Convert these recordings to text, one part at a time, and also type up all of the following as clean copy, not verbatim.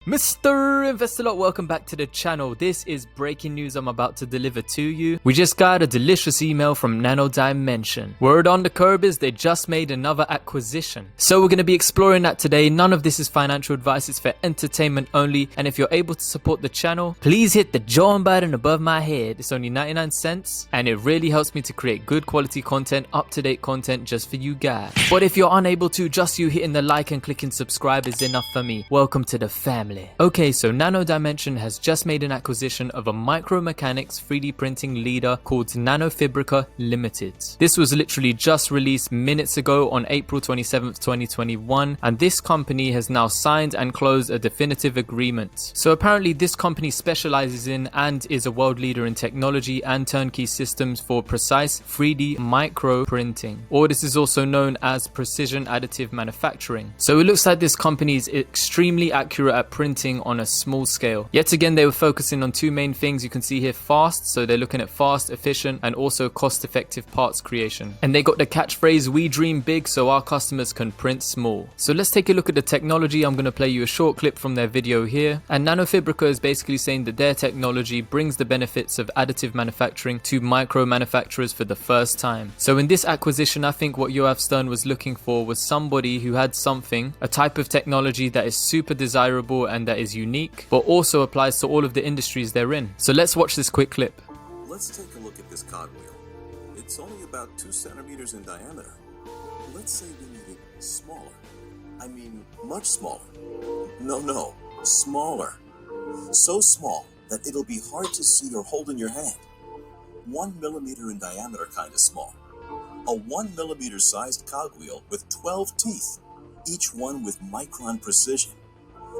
Mr. Investor Lot, welcome back to the channel. This is breaking news I'm about to deliver to you. We just got a delicious email from Nano Dimension. Word on the curb is they just made another acquisition. So we're going to be exploring that today. None of this is financial advice, it's for entertainment only. And if you're able to support the channel, please hit the join button above my head. It's only 99 cents and it really helps me to create good quality content, up-to-date content just for you guys. But if you're unable to, just you hitting the like and clicking subscribe is enough for me. Welcome to the family. Okay, so Nano Dimension has just made an acquisition of a micromechanics 3D printing leader called NanoFabrica Limited. This was literally just released minutes ago on April 27th, 2021, and this company has now signed and closed a definitive agreement. So apparently this company specializes in and is a world leader in technology and turnkey systems for precise 3D micro printing, or this is also known as precision additive manufacturing. So it looks like this company is extremely accurate at printing on a small scale. Yet again, they were focusing on two main things. You can see here fast, so they're looking at fast, efficient, and also cost-effective parts creation. And they got the catchphrase, "We dream big so our customers can print small." So let's take a look at the technology. I'm going to play you a short clip from their video here. And NanoFabrica is basically saying that their technology brings the benefits of additive manufacturing to micro manufacturers for the first time. So in this acquisition, I think what Yoav Stern was looking for was somebody who had something, a type of technology that is super desirable and that is unique, but also applies to all of the industries they're in. So let's watch this quick clip. Let's take a look at this cogwheel. It's only about 2 centimeters in diameter. Let's say we need it smaller. I mean, much smaller. No, smaller. So small that it'll be hard to see or hold in your hand. 1 millimeter in diameter, kind of small. A 1 millimeter sized cogwheel with 12 teeth, each one with micron precision.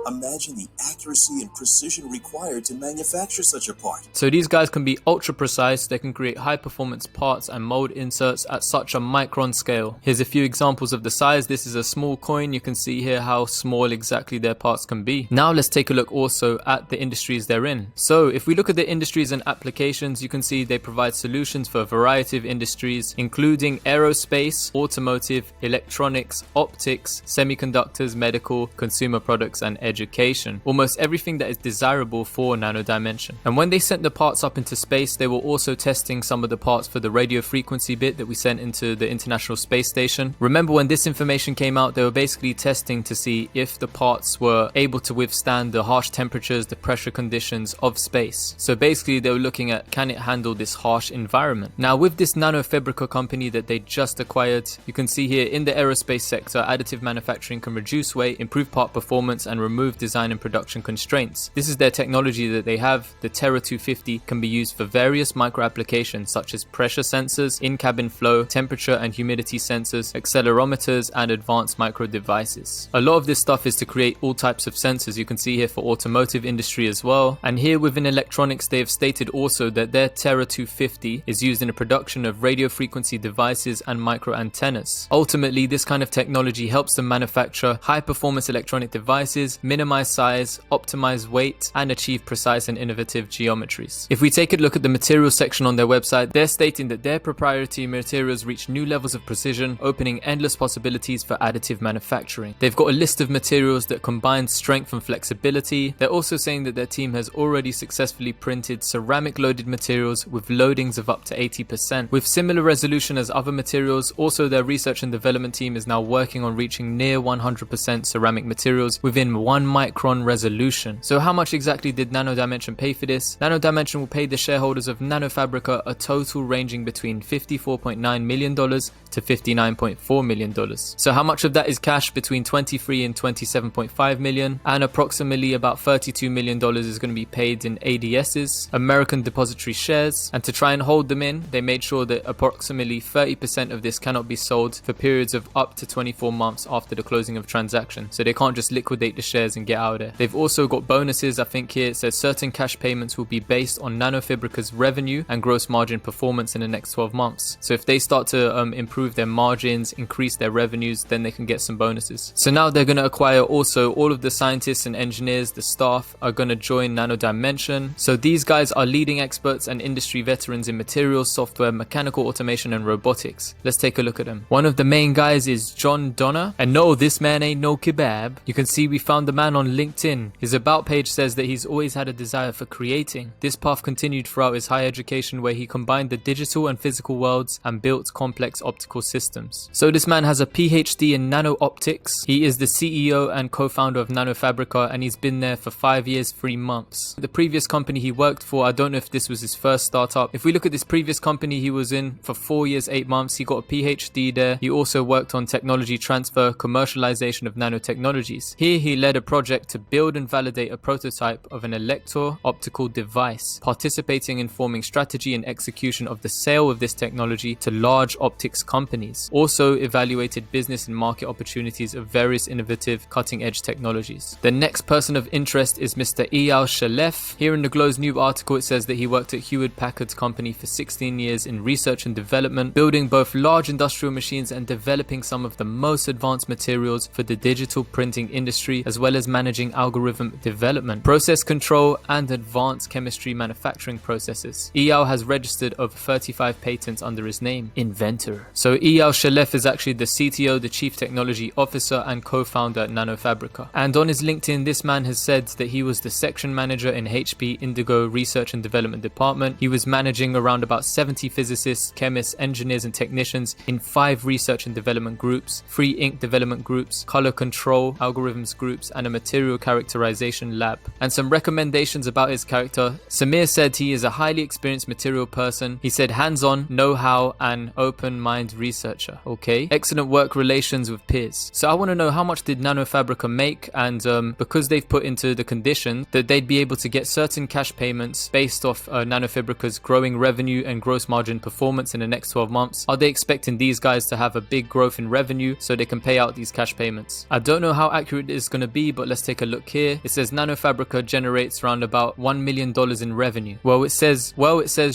Imagine the accuracy and precision required to manufacture such a part. So these guys can be ultra precise, they can create high performance parts and mold inserts at such a micron scale. Here's a few examples of the size. This is a small coin. You can see here how small exactly their parts can be. Now let's take a look also at the industries they're in. So if we look at the industries and applications, you can see they provide solutions for a variety of industries, including aerospace, automotive, electronics, optics, semiconductors, medical, consumer products, and education. Almost everything that is desirable for Nano Dimension. And when they sent the parts up into space, they were also testing some of the parts for the radio frequency bit that we sent into the International Space Station. Remember when this information came out, they were basically testing to see if the parts were able to withstand the harsh temperatures, the pressure conditions of space. So basically they were looking at, can it handle this harsh environment? Now with this NanoFabrica company that they just acquired, you can see here in the aerospace sector, additive manufacturing can reduce weight, improve part performance, and remove design and production constraints. This is their technology that they have. The Terra 250 can be used for various micro applications such as pressure sensors, in-cabin flow, temperature and humidity sensors, accelerometers, and advanced micro devices. A lot of this stuff is to create all types of sensors. You can see here for automotive industry as well. And here within electronics, they have stated also that their Terra 250 is used in the production of radio frequency devices and micro antennas. Ultimately, this kind of technology helps them manufacture high performance electronic devices, minimize size, optimize weight, and achieve precise and innovative geometries. If we take a look at the materials section on their website, they're stating that their proprietary materials reach new levels of precision, opening endless possibilities for additive manufacturing. They've got a list of materials that combine strength and flexibility. They're also saying that their team has already successfully printed ceramic loaded materials with loadings of up to 80%, with similar resolution as other materials. Also, their research and development team is now working on reaching near 100% ceramic materials within 1 micron resolution. So how much exactly did Nano Dimension pay for this? Nano Dimension will pay the shareholders of NanoFabrica a total ranging between $54.9 million to $59.4 million. So how much of that is cash? Between 23 and 27.5 million, and approximately about $32 million is going to be paid in ADSs, American Depository Shares. And to try and hold them in, they made sure that approximately 30% of this cannot be sold for periods of up to 24 months after the closing of transaction. So they can't just liquidate the shares and get out of there. They've also got bonuses. I think here it says certain cash payments will be based on NanoFabrica's revenue and gross margin performance in the next 12 months. So if they start to improve their margins, increase their revenues, then they can get some bonuses. So now they're going to acquire also all of the scientists and engineers, the staff are going to join Nano Dimension. So these guys are leading experts and industry veterans in materials, software, mechanical automation, and robotics. Let's take a look at them. One of the main guys is John Donner. And no, this man ain't no kebab. You can see we found the man on LinkedIn. His about page says that he's always had a desire for creating. This path continued throughout his higher education, where he combined the digital and physical worlds and built complex optical systems. So this man has a PhD in nano optics. He is the CEO and co-founder of NanoFabrica, and he's been there for 5 years, 3 months. The previous company he worked for, I don't know if this was his first startup. If we look at this previous company he was in for 4 years, 8 months, he got a PhD there. He also worked on technology transfer, commercialization of nanotechnologies. Here he led a project to build and validate a prototype of an electro-optical device, participating in forming strategy and execution of the sale of this technology to large optics companies. Also evaluated business and market opportunities of various innovative cutting-edge technologies. The next person of interest is Mr. Eyal Shalef. Here in the Glow's new article it says that he worked at Hewlett-Packard's company for 16 years in research and development, building both large industrial machines and developing some of the most advanced materials for the digital printing industry, as well as managing algorithm development, process control, and advanced chemistry manufacturing processes. Eyal has registered over 35 patents under his name, Inventor. So Eyal Shalef is actually the CTO, the Chief Technology Officer, and co-founder at NanoFabrica. And on his LinkedIn, this man has said that he was the section manager in HP Indigo Research and Development Department. He was managing around about 70 physicists, chemists, engineers, and technicians in 5 research and development groups, 3 ink development groups, color control, algorithms groups, and a material characterization lab. And some recommendations about his character. Samir said he is a highly experienced material person. He said hands-on, know-how, and open-mind researcher. Okay. Excellent work relations with peers. So I want to know, how much did NanoFabrica make? And because they've put into the condition that they'd be able to get certain cash payments based off NanoFabrica's growing revenue and gross margin performance in the next 12 months, are they expecting these guys to have a big growth in revenue so they can pay out these cash payments? I don't know how accurate it is going to be, but let's take a look here. It says NanoFabrica generates around about $1 million in revenue. Well, it says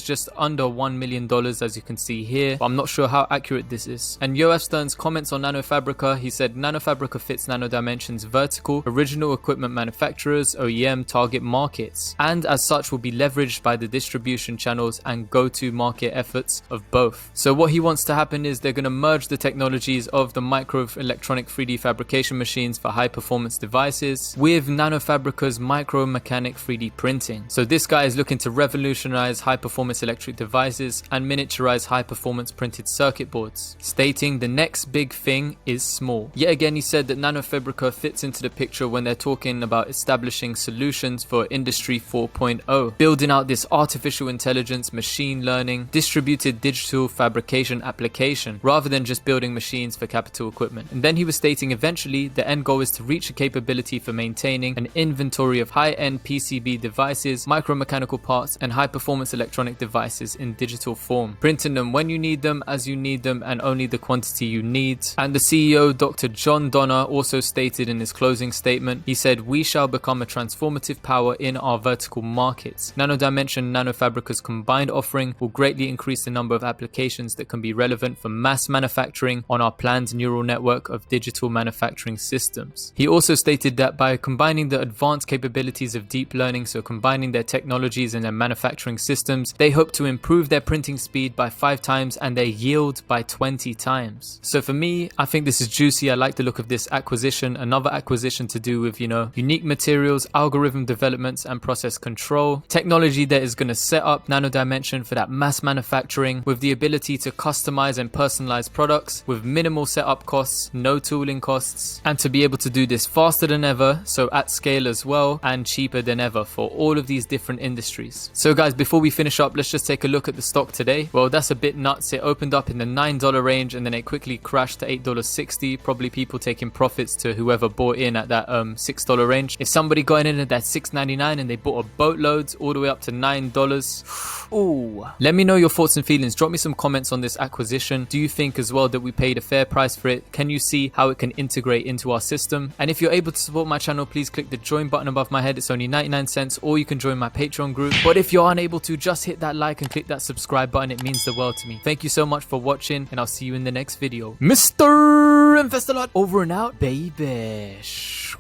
just under $1 million, as you can see here, but I'm not sure how accurate this is. And Yoav Stern's comments on NanoFabrica, he said NanoFabrica fits Nano Dimension's vertical original equipment manufacturers OEM target markets, and as such will be leveraged by the distribution channels and go-to market efforts of both. So what he wants to happen is they're going to merge the technologies of the microelectronic 3D fabrication machines for high performance devices with NanoFabrica's micromechanic 3D printing. So this guy is looking to revolutionize high performance electric devices and miniaturize high performance printed circuit boards, stating the next big thing is small. Yet again, he said that NanoFabrica fits into the picture when they're talking about establishing solutions for Industry 4.0, building out this artificial intelligence, machine learning, distributed digital fabrication application, rather than just building machines for capital equipment. And then he was stating eventually the end goal is to reach a capability for maintaining an inventory of high-end PCB devices, micromechanical parts, and high-performance electronic devices in digital form, printing them when you need them, as you need them, and only the quantity you need. And the CEO, Dr. John Donner, also stated in his closing statement, he said, "We shall become a transformative power in our vertical markets. Nano Dimension and NanoFabrica's combined offering will greatly increase the number of applications that can be relevant for mass manufacturing on our planned neural network of digital manufacturing systems." He also stated that by combining the advanced capabilities of deep learning, so combining their technologies and their manufacturing systems, they hope to improve their printing speed by 5 times and their yield by 20 times. So for me, I think this is juicy. I like the look of this acquisition, another acquisition to do with, unique materials, algorithm developments, and process control. Technology that is going to set up Nano Dimension for that mass manufacturing with the ability to customize and personalize products with minimal setup costs, no tooling costs, and to be able to do this faster than ever, so at scale as well, and cheaper than ever for all of these different industries. So guys, before we finish up, let's just take a look at the stock today. Well, that's a bit nuts. It opened up in the $9 range and then it quickly crashed to $8.60. Probably people taking profits to whoever bought in at that $6 range. If somebody got in at that $6.99 and they bought a boatload all the way up to $9, ooh. Let me know your thoughts and feelings. Drop me some comments on this acquisition. Do you think as well that we paid a fair price for it? Can you see how it can integrate into our system? And if you're able to support my channel, please click the join button above my head. It's only 99 cents, or you can join my Patreon group. But if you're unable to, just hit that like and click that subscribe button. It means the world to me. Thank you so much for watching, and I'll see you in the next video. Mr. Investor Lot over and out, baby.